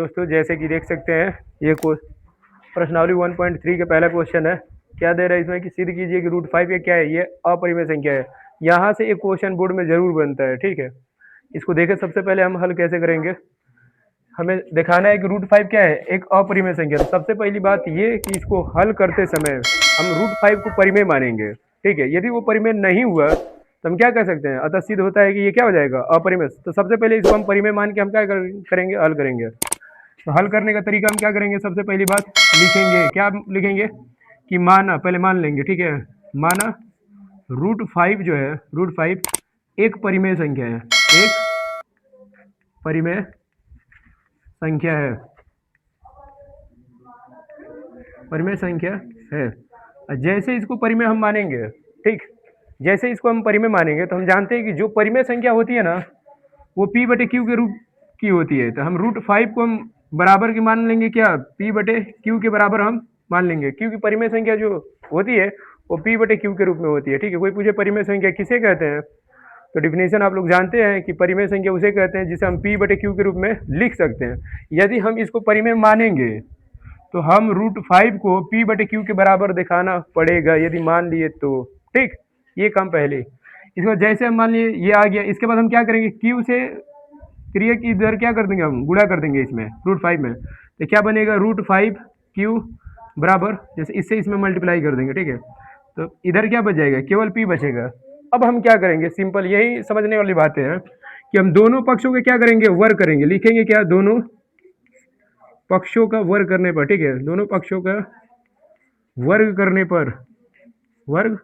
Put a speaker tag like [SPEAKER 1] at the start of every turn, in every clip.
[SPEAKER 1] दोस्तों जैसे कि देख सकते हैं ये प्रश्नावली 1.3 का पहला क्वेश्चन है। क्या दे रहा है इसमें कि सिद्ध कीजिए कि रूट 5 ये क्या है, ये अपरिमेय संख्या है। यहाँ से एक क्वेश्चन बोर्ड में जरूर बनता है, ठीक है। इसको देखें, सबसे पहले हम हल कैसे करेंगे। हमें दिखाना है कि रूट 5 क्या है, एक अपरिमेय संख्या। तो सबसे पहली बात ये कि इसको हल करते समय हम रूट 5 को परिमेय मानेंगे, ठीक है। यदि वो परिमेय नहीं हुआ तो हम क्या कर सकते हैं, अतः सिद्ध होता है कि ये क्या हो जाएगा, अपरिमेय। तो सबसे पहले इसको हम परिमेय मान के हम क्या करेंगे, हल करेंगे। तो हल करने का तरीका हम क्या करेंगे, सबसे पहली बात लिखेंगे, क्या लिखेंगे कि माना, पहले मान लेंगे, ठीक है। माना रूट 5 जो है, रूट 5 एक परिमेय संख्या है, एक परिमेय संख्या है, परिमेय संख्या है। जैसे इसको परिमेय हम मानेंगे, ठीक, जैसे इसको हम परिमेय मानेंगे तो हम जानते हैं कि जो परिमेय संख्या होती है ना वो पी बटे क्यू के रूप की होती है। तो हम रूट 5 को हम बराबर की मान लेंगे, क्या, पी बटे क्यू के बराबर हम मान लेंगे, क्योंकि परिमेय संख्या जो होती है वो पी बटे क्यू के रूप में होती है, ठीक है। कोई पूछे परिमेय संख्या किसे कहते हैं, तो डिफिनेशन आप लोग जानते हैं कि परिमेय संख्या उसे कहते हैं जिसे हम पी बटे क्यू के रूप में लिख सकते हैं। यदि हम इसको परिमेय मानेंगे तो हम रूट 5 को पी बटे क्यू के बराबर दिखाना पड़ेगा, यदि मान लिए तो, ठीक। ये काम पहले, इसको जैसे हम मान लिए ये आ गया, इसके बाद हम क्या करेंगे, क्यू से क्रिया की इधर क्या कर देंगे, हम गुणा कर देंगे इसमें रूट 5 में। तो क्या बनेगा, रूट 5 क्यू बराबर, जैसे इससे इसमें मल्टीप्लाई कर देंगे, ठीक है। तो इधर क्या बच जाएगा, केवल पी बचेगा। अब हम क्या करेंगे, सिंपल, यही समझने वाली बातें हैं कि हम दोनों पक्षों के क्या करेंगे, वर्ग करेंगे। लिखेंगे क्या, दोनों पक्षों का वर्ग करने पर, ठीक है, दोनों पक्षों का वर्ग करने पर, वर्ग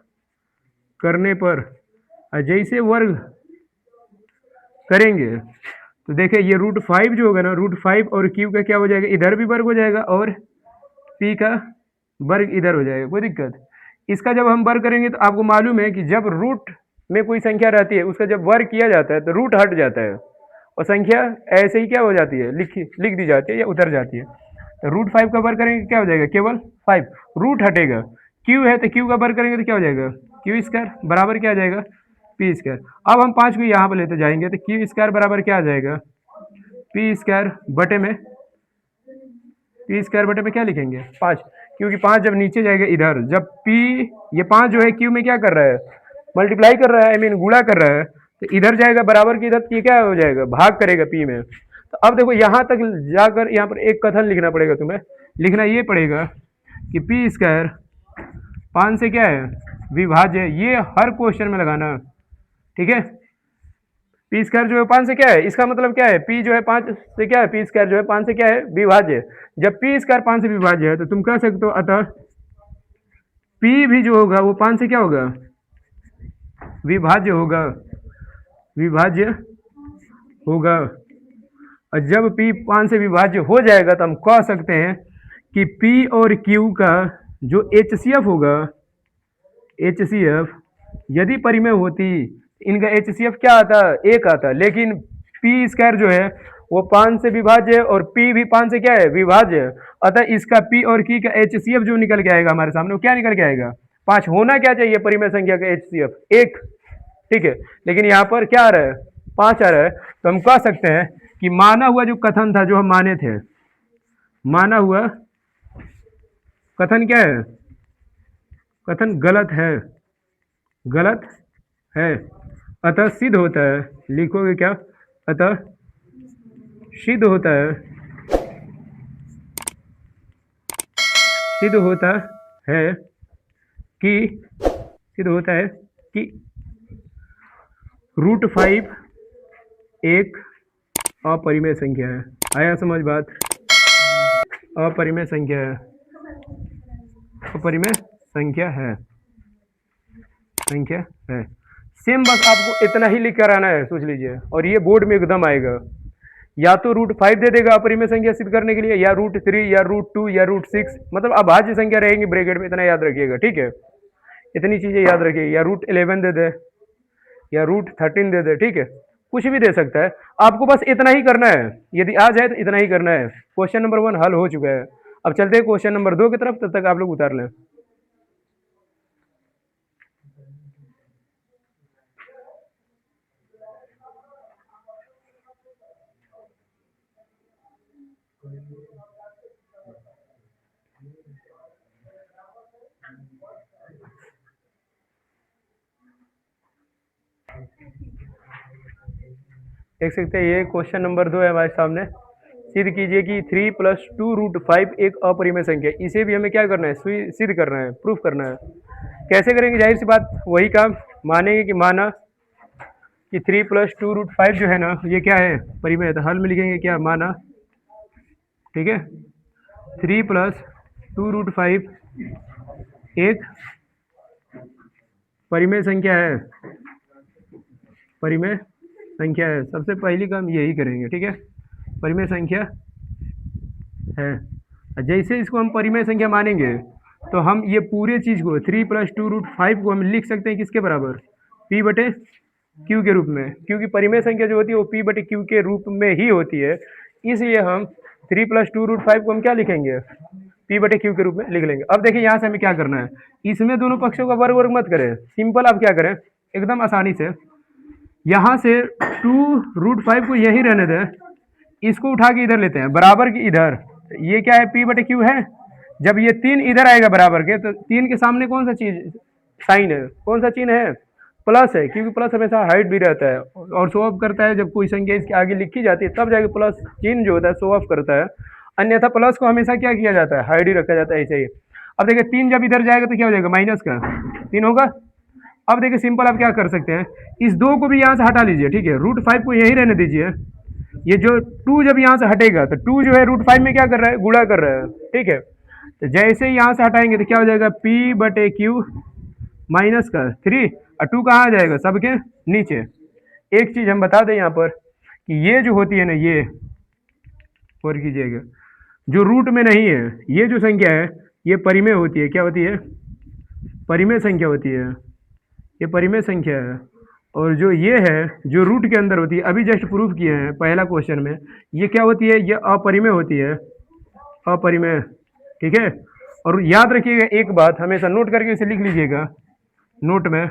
[SPEAKER 1] करने पर जैसे वर्ग करेंगे तो देखिए ये रूट 5 जो होगा ना, रूट 5 और क्यू का क्या हो जाएगा, इधर भी वर्ग हो जाएगा और पी का वर्ग इधर हो जाएगा, कोई दिक्कत। इसका जब हम वर्ग करेंगे तो आपको मालूम है कि जब रूट में कोई संख्या रहती है उसका जब वर्ग किया जाता है तो रूट हट जाता है और संख्या ऐसे ही क्या हो जाती है, लिख दी जाती है या उतर जाती है। तो रूट 5 का वर्ग करेंगे क्या हो जाएगा, केवल 5, रूट हटेगा। क्यू है तो क्यू का वर्ग करेंगे तो क्या हो जाएगा, क्यू स्क्वायर बराबर क्या आ जाएगा, पी स्क्वायर। अब हम 5 को यहाँ पर लेते जाएंगे तो क्यू स्क्वायर बराबर क्या आ जाएगा, पी स्क्वायर बटे में, पी स्क्वायर बटे में क्या लिखेंगे, 5, क्योंकि 5 जब नीचे जाएगा इधर, जब पी, ये 5 जो है क्यू में क्या कर रहा है, मल्टीप्लाई कर रहा है, आई मीन गुणा कर रहा है, तो इधर जाएगा बराबर की, इधर ये क्या हो जाएगा, भाग करेगा पी में। तो अब देखो यहाँ तक जाकर यहाँ पर एक कथन लिखना पड़ेगा तुम्हें, लिखना ये पड़ेगा कि पी स्क्वायर 5 से क्या है, विभाज्य है। ये हर क्वेश्चन में लगाना, ठीक है। पी स्क्वायर जो है 5 से क्या है, इसका मतलब क्या है, पी जो है 5 से क्या है, पी स्क्वायर जो है 5 से क्या है, विभाज्य। जब पी स्क्वायर 5 से विभाज्य है तो तुम कह सकते हो अतः पी भी जो होगा वो 5 से क्या होगा, विभाज्य होगा, विभाज्य होगा। और जब पी 5 से विभाज्य हो जाएगा तो हम कह सकते हैं कि पी और क्यू का जो एचसीएफ होगा, एचसीएफ यदि परिमेय होती, इनका एचसीएफ क्या आता, एक आता, लेकिन पी स्क्वायर जो है वो 5 से विभाज्य है और पी भी 5 से क्या है, विभाज्य है। अतः इसका पी और की का एचसीएफ जो निकल के आएगा हमारे सामने, वो क्या निकल के आएगा, 5 होना क्या चाहिए परिमेय संख्या का एचसीएफ, एक, ठीक है। लेकिन यहाँ पर क्या आ रहा है, 5 आ रहा है। तो हम कह सकते हैं कि माना हुआ जो कथन था, जो हम माने थे, माना हुआ कथन क्या है, कथन गलत है, गलत है। अतः सिद्ध होता है, लिखोगे क्या, अतः सिद्ध होता है, सिद्ध होता है कि, सिद्ध होता है कि रूट 5 एक अपरिमेय संख्या है। आया समझ बात, अपरिमेय संख्या है, अपरिमेय संख्या है, संख्या है। सेम बस आपको इतना ही लिख कर आना है, सोच लीजिए, और ये बोर्ड में एकदम आएगा। या तो रूट 5 दे देगा अपरिमेय संख्या सिद्ध करने के लिए, या रूट 3 या रूट 2 या रूट 6, मतलब अभाज्य संख्या रहेंगी ब्रैकेट में, इतना याद रखिएगा, ठीक है। इतनी चीजें याद रखिएगा, या रूट 11 दे दे या रूट 13 दे दे, ठीक है, कुछ भी दे सकता है। आपको बस इतना ही करना है, यदि आ जाए तो इतना ही करना है। क्वेश्चन नंबर 1 हल हो चुका है। अब चलते हैं क्वेश्चन नंबर 2 की तरफ, तब तक आप लोग उतार लें। देख सकते हैं ये क्वेश्चन नंबर 2 है हमारे सामने। सिद्ध कीजिए कि 3+2√5 एक अपरिमेय संख्या है। इसे भी हमें क्या करना है, सिद्ध करना है, प्रूफ करना है। कैसे करेंगे, जाहिर सी बात वही काम मानेंगे कि माना कि 3+2√5 जो है ना ये क्या है, परिमेय है। तो हल में लिखेंगे क्या, माना, ठीक है, 3+2√5 एक परिमेय संख्या है, परिमेय संख्या है। सबसे पहली काम यही करेंगे, ठीक है, परिमेय संख्या है। जैसे इसको हम परिमेय संख्या मानेंगे तो हम ये पूरे चीज़ को 3+2√5 को हम लिख सकते हैं किसके बराबर, P/Q के रूप में, क्योंकि परिमेय संख्या जो होती है वो P/Q के रूप में ही होती है। इसलिए हम 3+2√5 को हम क्या लिखेंगे, P/Q के रूप में लिख लेंगे। अब देखिए यहाँ से हमें क्या करना है, इसमें दोनों पक्षों का वर्ग वर्ग मत करें, सिंपल आप क्या करें, एकदम आसानी से यहाँ से 2√5 को यही रहने दें, इसको उठा के इधर लेते हैं, बराबर की इधर, ये क्या है, P/Q है। जब ये 3 इधर आएगा बराबर के, तो 3 के सामने कौन सा चीज साइन है, कौन सा चिन्ह है, प्लस है, क्योंकि प्लस हमेशा हाइट भी रहता है और शो ऑफ करता है। जब कोई संख्या इसके आगे लिखी जाती है तब जाके प्लस चिन्ह जो होता है शो ऑफ करता है, अन्यथा प्लस को हमेशा क्या किया जाता है, हाइट ही रखा जाता है, ऐसे ही। अब देखिए 3 जब इधर जाएगा तो क्या हो जाएगा, माइनस का 3 होगा। अब देखिए सिंपल आप क्या कर सकते हैं, इस 2 को भी यहाँ से हटा लीजिए, ठीक है, √5 को यही रहने दीजिए। ये जो 2 जब यहाँ से हटेगा तो 2 जो है √5 में क्या कर रहा है, गुणा कर रहा है, ठीक है। तो जैसे ही यहाँ से हटाएंगे तो क्या हो जाएगा, P/Q माइनस का 3, और 2 कहाँ आ जाएगा, सबके नीचे। एक चीज हम बता दें यहाँ पर कि ये जो होती है ना, ये और कीजिएगा, जो रूट में नहीं है, ये जो संख्या है ये परिमेय होती है, क्या होती है, परिमेय संख्या होती है, ये परिमेय संख्या है। और जो ये है जो रूट के अंदर होती है, अभी जस्ट प्रूफ किए हैं पहला क्वेश्चन में, ये क्या होती है, ये अपरिमेय होती है, अपरिमेय, ठीक है। और याद रखिएगा एक बात, हमेशा नोट करके इसे लिख लीजिएगा, नोट में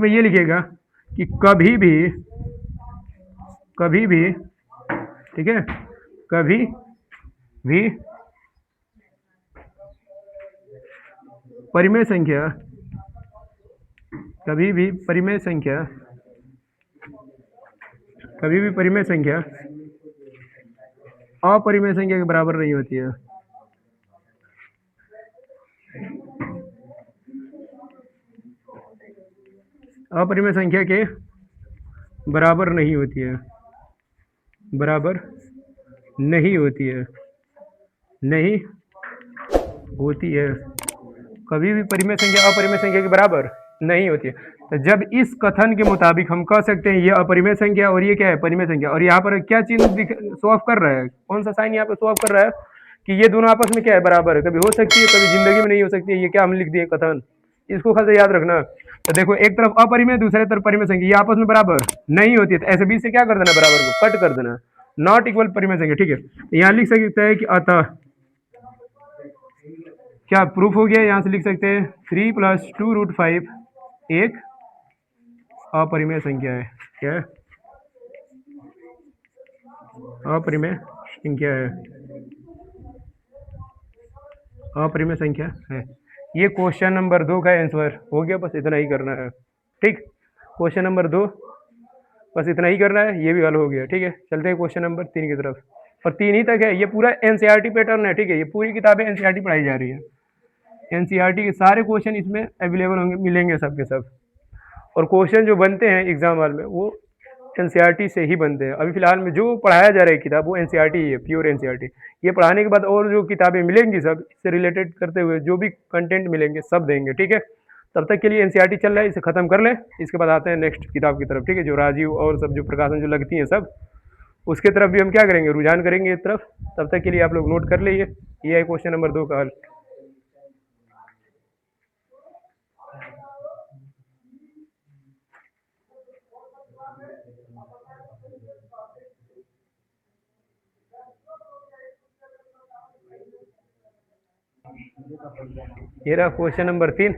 [SPEAKER 1] ये लिखिएगा कि कभी भी, ठीक है, कभी भी परिमेय संख्या, कभी भी परिमेय संख्या अपरिमेय संख्या के बराबर नहीं होती है। अपरिमेय संख्या के बराबर नहीं होती है, बराबर नहीं होती है, नहीं होती है, कभी भी परिमेय संख्या अपरिमेय संख्या के बराबर नहीं होती है। तो जब इस कथन के मुताबिक हम कह सकते हैं ये अपरिमेय संख्या और ये क्या है, परिमेय संख्या, और यहाँ पर क्या चिन्ह शो ऑफ कर रहा है, कौन सा साइन यहाँ पर शो ऑफ कर रहा है कि ये दोनों आपस में क्या है, बराबर है। कभी हो सकती है, कभी जिंदगी में नहीं हो सकती है, ये क्या हम लिख दिए कथन, इसको खास याद रखना। तो देखो एक तरफ अपरिमेय, दूसरे तरफ परिमेय संख्या, ये आपस में बराबर नहीं होती है, तो ऐसे बीच से क्या कर देना, बराबर को कट कर देना, नॉट इक्वल परिमेय संख्या, ठीक है। यहाँ लिख सकते हैं कि अतः, क्या प्रूफ हो गया, यहाँ से लिख सकते हैं 3+2√5 एक अपरिमेय संख्या है, क्या है, अपरिमेय संख्या है, अपरिमेय संख्या है। ये क्वेश्चन नंबर 2 का आंसर हो गया, बस इतना ही करना है, ठीक। क्वेश्चन नंबर 2 बस इतना ही करना है, ये भी हल हो गया, ठीक है। चलते हैं क्वेश्चन नंबर 3 की तरफ, और 3 ही तक है, ये पूरा एनसीईआरटी पैटर्न है, ठीक है। ये पूरी किताबें एनसीईआरटी पढ़ाई जा रही है, एनसीईआरटी के सारे क्वेश्चन इसमें अवेलेबल होंगे, मिलेंगे सब के सब। और क्वेश्चन जो बनते हैं एग्जाम वाल में वो एनसीईआरटी से ही बनते हैं। अभी फिलहाल में जो पढ़ाया जा रहा है किताब वो एनसीईआरटी ही है, प्योर एनसीईआरटी। ये पढ़ाने के बाद और जो किताबें मिलेंगी सब इससे रिलेटेड करते हुए जो भी कंटेंट मिलेंगे सब देंगे, ठीक है। तब तक के लिए एनसीईआरटी चल रहा है, इसे खत्म कर लें, इसके बाद आते हैं नेक्स्ट किताब की तरफ, ठीक है। जो राजीव और सब जो प्रकाशन जो लगती हैं सब, उसके तरफ भी हम क्या करेंगे, रुझान करेंगे इस तरफ। तब तक के लिए आप लोग नोट कर लीजिए, ये है क्वेश्चन नंबर 2 का हल। ये रहा क्वेश्चन नंबर 3।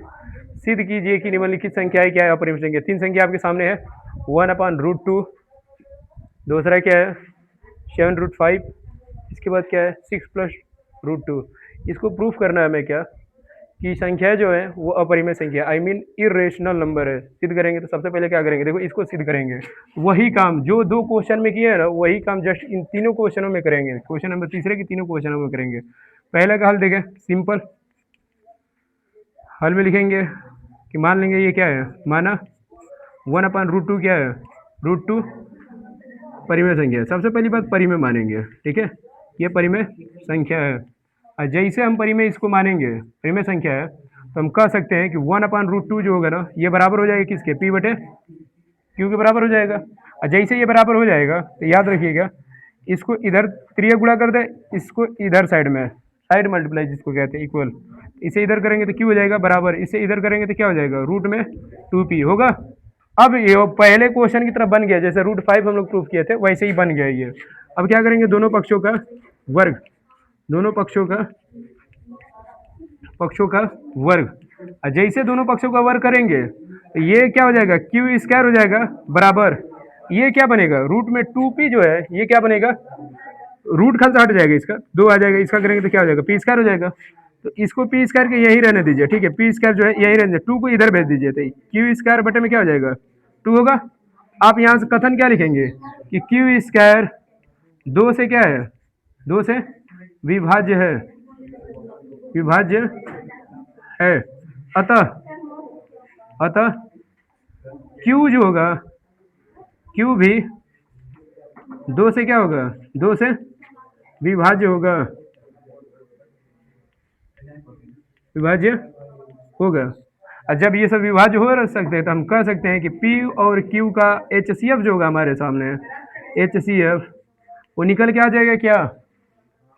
[SPEAKER 1] सिद्ध कीजिए कि निम्नलिखित संख्या है क्या है, अपरिमेय संख्या। 3 संख्या आपके सामने है, 1/√2, दूसरा क्या है 7√5, इसके बाद क्या है 6 + √2। इसको प्रूफ करना है हमें क्या कि संख्या जो है वो अपरिमेय संख्या आई मीन इरेशनल नंबर है। सिद्ध करेंगे तो सबसे पहले क्या करेंगे, देखो इसको सिद्ध करेंगे। वही काम जो 2 क्वेश्चन में किया है ना, वही काम जस्ट इन तीनों क्वेश्चनों में करेंगे। क्वेश्चन नंबर तीसरे की तीनों क्वेश्चनों में करेंगे। पहला का हल देखें, सिंपल हल में लिखेंगे कि मान लेंगे ये क्या है, माना 1/√2 क्या है, √2 परिमेय संख्या है। सबसे पहली बात परिमेय मानेंगे, ठीक है, ये परिमेय संख्या है। और जैसे हम परिमेय इसको मानेंगे, परिमेय संख्या है, तो हम कह सकते हैं कि 1/√2 जो होगा ना, ये बराबर हो जाएगा किसके, P/Q के बराबर हो जाएगा। और जैसे ये बराबर हो जाएगा तो याद रखिएगा, इसको इधर त्रिया गुणा कर दे, इसको इधर साइड में, साइड मल्टीप्लाई जिसको कहते हैं, इक्वल। इसे इधर करेंगे तो Q हो जाएगा बराबर, इसे इधर करेंगे तो क्या हो जाएगा, रूट में 2P होगा। अब ये पहले क्वेश्चन की तरह बन गया, जैसे √5 हम लोग प्रूफ किए थे वैसे ही बन गया ये। अब क्या करेंगे, दोनों पक्षों का वर्ग, दोनों पक्षों का वर्ग। और जैसे दोनों पक्षों का वर्ग करेंगे तो ये क्या हो जाएगा, Q² हो जाएगा बराबर, ये क्या बनेगा, रूट में 2P जो है ये क्या बनेगा, रूट खाल से हट जाएगा, इसका 2 आ जाएगा, इसका करेंगे तो क्या हो जाएगा, P² हो जाएगा। तो इसको P² के यही रहने दीजिए, ठीक है, P² जो है यही रहने दीजिए, 2 को इधर भेज दीजिए, तो Q² बटे में क्या हो जाएगा, 2 होगा। आप यहाँ से कथन क्या लिखेंगे कि Q² 2 से क्या है, 2 से विभाज्य है, विभाज्य है। अतः Q जो होगा, Q भी 2 से क्या होगा, 2 से विभाज्य होगा, विभाज्य होगा। और जब ये सब विभाज्य हो सकते हैं तो हम कह सकते हैं कि P और Q का HCF जो होगा हमारे सामने, HCF वो निकल के आ जाएगा क्या,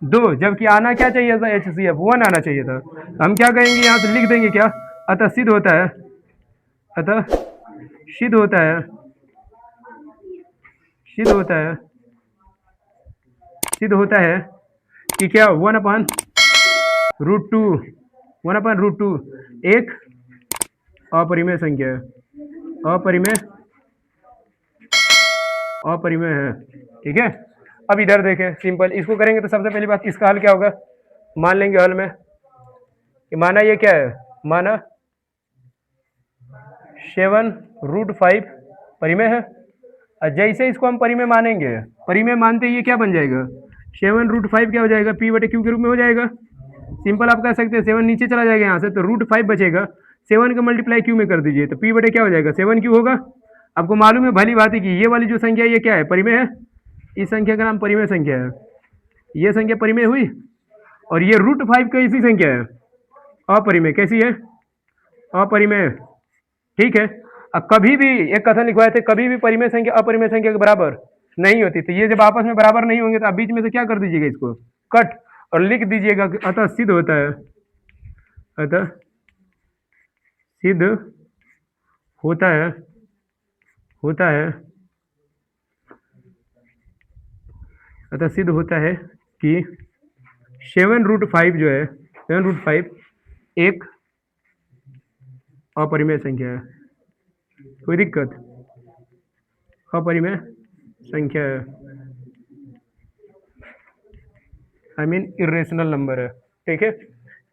[SPEAKER 1] 2, जबकि आना क्या चाहिए था, HCF 1 आना चाहिए था। हम क्या कहेंगे, यहाँ से लिख देंगे क्या, अतः सिद्ध होता है, अतः सिद्ध होता है, सिद्ध होता है, सिद्ध होता है कि क्या 1/√2, 1/√2 एक अपरिमेय संख्या है, अपरिमेय है, ठीक है। अब इधर देखें, सिंपल इसको करेंगे तो सबसे पहली बात इसका हल क्या होगा, मान लेंगे हल में कि माना ये क्या है, माना 7√5 परिमेय है। और जैसे इसको हम परिमेय मानेंगे, परिमेय मानते ही ये क्या बन जाएगा, 7√5 क्या हो जाएगा, P/Q के रूप में हो जाएगा। सिंपल आप कह सकते हैं 7 नीचे चला जाएगा यहाँ से, तो √5 बचेगा, 7 का मल्टीप्लाई Q में कर दीजिए, तो P/, क्या हो जाएगा, 7Q होगा। आपको मालूम है भली बात है कि ये वाली जो संख्या ये क्या है, परिमेय है, इस संख्या का नाम परिमेय संख्या है। ये संख्या परिमेय हुई, और ये √5 कैसी संख्या है, अपरिमेय, कैसी है, अपरिमेय, ठीक है। अब कभी भी एक कथन लिखवाए थे, कभी भी परिमेय संख्या अपरिमेय संख्या के बराबर नहीं होती। तो ये जब आपस में बराबर नहीं होंगे तो आप बीच में से क्या कर दीजिएगा, इसको कट और लिख दीजिएगा कि अतः सिद्ध होता है, अतः सिद्ध होता है, होता है, अतः सिद्ध होता है कि 7√5 जो है, 7√5 एक अपरिमेय संख्या है। कोई दिक्कत, अपरिमेय संख्या है, आई मीन इरेशनल नंबर है, ठीक है।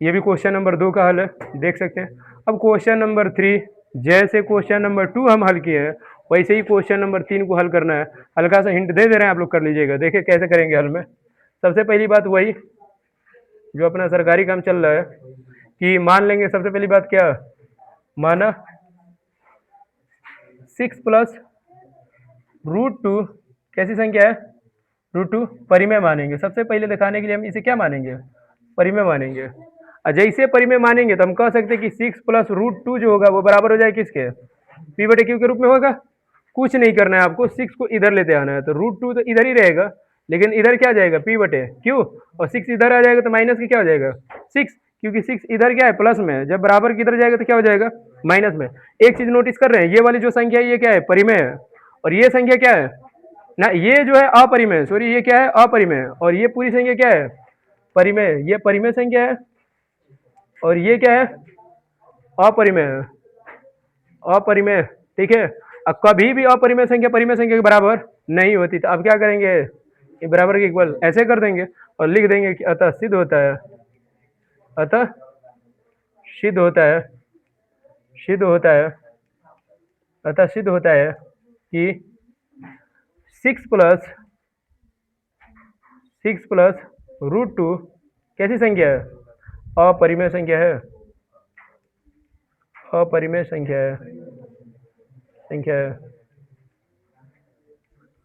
[SPEAKER 1] ये भी क्वेश्चन नंबर 2 का हल है, देख सकते हैं। अब क्वेश्चन नंबर 3, जैसे क्वेश्चन नंबर 2 हम हल किए हैं वैसे ही क्वेश्चन नंबर 3 को हल करना है। हल्का सा हिंट दे रहे हैं, आप लोग कर लीजिएगा। देखिए कैसे करेंगे हल में। सबसे पहली बात वही जो अपना सरकारी काम चल रहा है कि मान लेंगे, सबसे पहली बात क्या, माना 6 + √2 कैसी संख्या है, √2 परिमेय मानेंगे। सबसे पहले दिखाने के लिए हम इसे क्या मानेंगे, परिमेय मानेंगे। और जैसे परिमेय मानेंगे तो हम कह सकते हैं कि 6 + √2 जो होगा वो बराबर हो जाए किसके, P/Q के रूप में होगा। कुछ नहीं करना है आपको, 6 को इधर लेते आना है, तो √2 तो इधर ही रहेगा, लेकिन इधर क्या जाएगा, P/Q, और 6 इधर आ जाएगा तो माइनस के क्या हो जाएगा 6, क्योंकि 6 इधर क्या है, प्लस में है। जब बराबर की इधर जाएगा तो क्या हो जाएगा, माइनस में। एक चीज नोटिस कर रहे हैं, ये वाली जो संख्या है ये क्या है, परिमेय है, और ये संख्या क्या है ना, ये जो है अपरिमेय, सॉरी ये क्या है, अपरिमेय, और ये पूरी संख्या क्या है, परिमेय। ये परिमेय संख्या है और ये क्या है, अपरिमेय है, अपरिमेय, ठीक है। अब कभी भी अपरिमेय संख्या परिमेय संख्या के बराबर नहीं होती, तो अब क्या करेंगे, ये बराबर के इक्वल ऐसे कर देंगे। और लिख देंगे कि अतः सिद्ध होता है, अतः सिद्ध होता है, सिद्ध होता है, अतः सिद्ध होता है कि 6 + √2 कैसी संख्या है? अपरिमेय संख्या है, अपरिमेय संख्या है, संख्या है,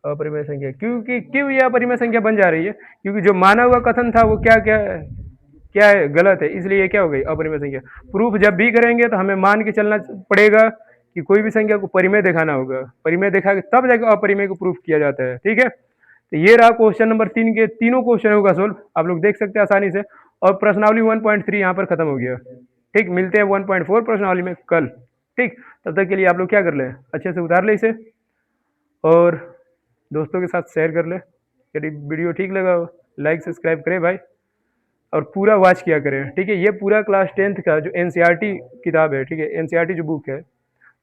[SPEAKER 1] अपरिमेय संख्या। क्योंकि क्यों ये अपरिमेय संख्या बन जा रही है? क्योंकि जो माना हुआ कथन था वो क्या क्या क्या है, गलत है, इसलिए ये क्या हो गई, अपरिमेय संख्या। प्रूफ जब भी करेंगे तो हमें मान के चलना पड़ेगा कि कोई भी संख्या को परिमेय दिखाना होगा, परिमेय दिखा के तब जाकर अपरिमेय को प्रूफ किया जाता है। ठीक है, तो ये रहा क्वेश्चन नंबर 3 के तीनों क्वेश्चनों का सोल्व, आप लोग देख सकते हैं आसानी से। और प्रश्नावली 1.3 यहाँ पर खत्म हो गया। ठीक, मिलते हैं 1.4 प्रश्नावली में कल। ठीक, तब तक के लिए आप लोग क्या कर ले, अच्छे से उतार ले इसे और दोस्तों के साथ शेयर कर ले। यदि वीडियो ठीक लगा हो लाइक सब्सक्राइब करें भाई, और पूरा वॉच किया करें। ठीक है, ये पूरा क्लास 10th का जो एनसीईआरटी किताब है, ठीक है, एनसीईआरटी जो बुक है,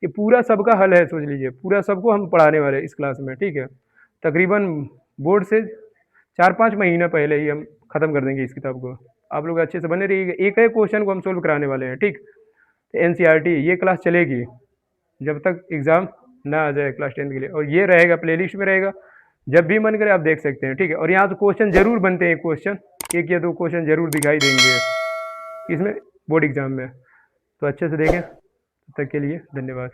[SPEAKER 1] ये पूरा सबका हल है, सोच लीजिए पूरा सबको हम पढ़ाने वाले हैं इस क्लास में। ठीक है, तकरीबन बोर्ड से 4-5 महीना पहले ही हम खत्म कर देंगे इस किताब को। आप लोग अच्छे से बने रहिएगा, एक एक क्वेश्चन को हम सोल्व कराने वाले हैं। ठीक, तो एनसीईआरटी ये क्लास चलेगी जब तक एग्जाम ना आ जाए क्लास 10th के लिए, और ये रहेगा प्लेलिस्ट में रहेगा, जब भी मन करे आप देख सकते हैं। ठीक है, और यहाँ से क्वेश्चन जरूर बनते हैं, क्वेश्चन 1 या 2 क्वेश्चन जरूर दिखाई देंगे इसमें बोर्ड एग्जाम में, तो अच्छे से देखें। तब तक के लिए धन्यवाद।